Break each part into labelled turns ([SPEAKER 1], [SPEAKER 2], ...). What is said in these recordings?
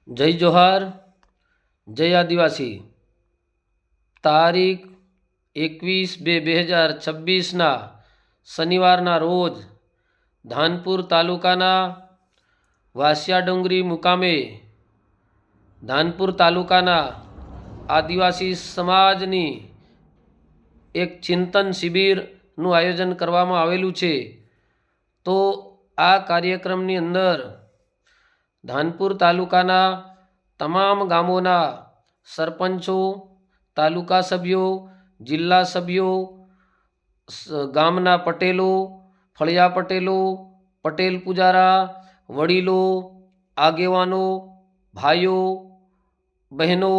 [SPEAKER 1] જય જોહાર, જય આદિવાસી। તારીખ 21/2/2026 શનિવારના રોજ ધાનપુર તાલુકાના વાસિયા ડુંગરી મુકામે ધાનપુર તાલુકાના આદિવાસી સમાજની એક ચિંતન શિબિરનું આયોજન કરવામાં આવેલું છે। તો આ કાર્યક્રમની અંદર ધાનપુર તાલુકાના તમામ ગામોના સરપંચો, તાલુકા સભ્યો, જિલ્લા સભ્યો, ગામના પટેલો, ફળિયા પટેલો, પટેલ પૂજારા, વડીલો, આગેવાનો, ભાઈઓ, બહેનો,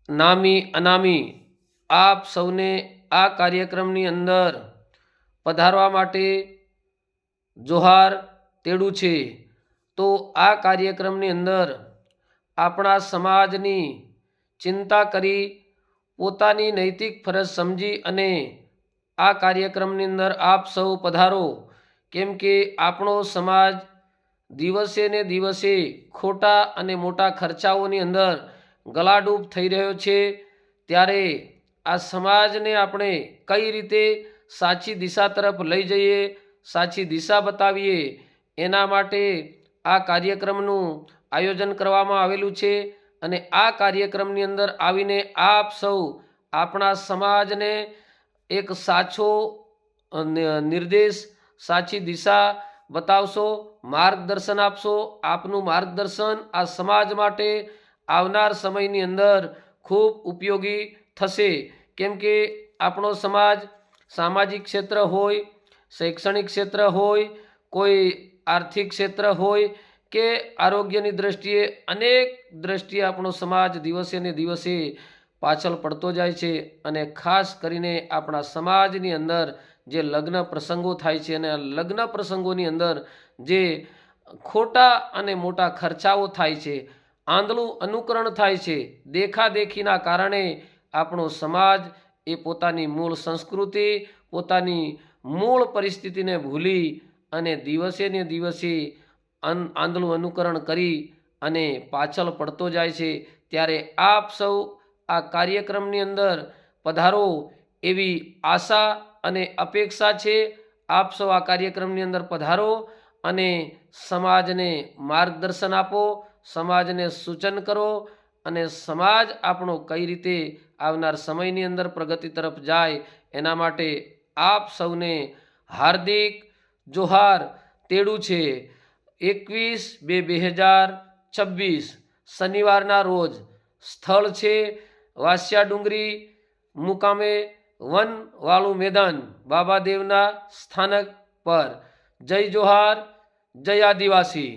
[SPEAKER 1] નામી અનામી આપ સૌને આ કાર્યક્રમની અંદર પધારવા માટે જોહાર તેડું છે। તો આ કાર્યક્રમની અંદર આપણા સમાજની ચિંતા કરી પોતાની નૈતિક ફરજ સમજી અને આ કાર્યક્રમની અંદર આપ સૌ પધારો, કેમ કે આપણો સમાજ દિવસે ને દિવસે ખોટા અને મોટા ખર્ચાઓની અંદર ગલાડૂબ થઈ રહ્યો છે। ત્યારે આ સમાજને આપણે કઈ રીતે સાચી દિશા તરફ લઈ જઈએ, સાચી દિશા બતાવીએ, એના માટે આ કાર્યક્રમનું આયોજન કરવામાં આવેલું છે। અને આ કાર્યક્રમની અંદર આવીને આપ સૌ આપણા સમાજને એક સાચો નિર્દેશ, સાચી દિશા બતાવશો, માર્ગદર્શન આપશો। આપનું માર્ગદર્શન આ સમાજ માટે આવનાર સમયની અંદર ખૂબ ઉપયોગી થશે, કેમ કે આપણો સમાજ સામાજિક ક્ષેત્ર હોય, શૈક્ષણિક ક્ષેત્ર હોય, કોઈ આર્થિક ક્ષેત્ર હોય કે આરોગ્યની દ્રષ્ટિએ અનેક દ્રષ્ટિએ આપણો સમાજ દિવસે ને દિવસે પાછળ પડતો જાય છે। અને ખાસ કરીને આપણા સમાજની અંદર જે લગ્ન પ્રસંગો થાય છે અને લગ્ન પ્રસંગોની અંદર જે ખોટા અને મોટા ખર્ચાઓ થાય છે, આંધળું અનુકરણ થાય છે, દેખાદેખીના કારણે આપણો સમાજ એ પોતાની મૂળ સંસ્કૃતિ, પોતાની મૂળ પરિસ્થિતિને ભૂલી અને દિવસે ને દિવસે આંધળું અનુકરણ કરી અને પાછળ પડતો જાય છે। ત્યારે આપ સૌ આ કાર્યક્રમની અંદર પધારો એવી આશા અને અપેક્ષા છે। આપ સૌ આ કાર્યક્રમની અંદર પધારો અને સમાજને માર્ગદર્શન આપો, સમાજને સૂચન કરો અને સમાજ આપણો કઈ રીતે આવનાર સમયની અંદર પ્રગતિ તરફ જાય એના માટે આપ સૌને હાર્દિક જોહાર તેડું છે। 21/2/2026 શનિવારના રોજ, સ્થળ છે વાસિયા ડુંગરી મુકામે વનવાળું મેદાન, બાબાદેવના સ્થાનક પર। જય જોહાર, જય આદિવાસી।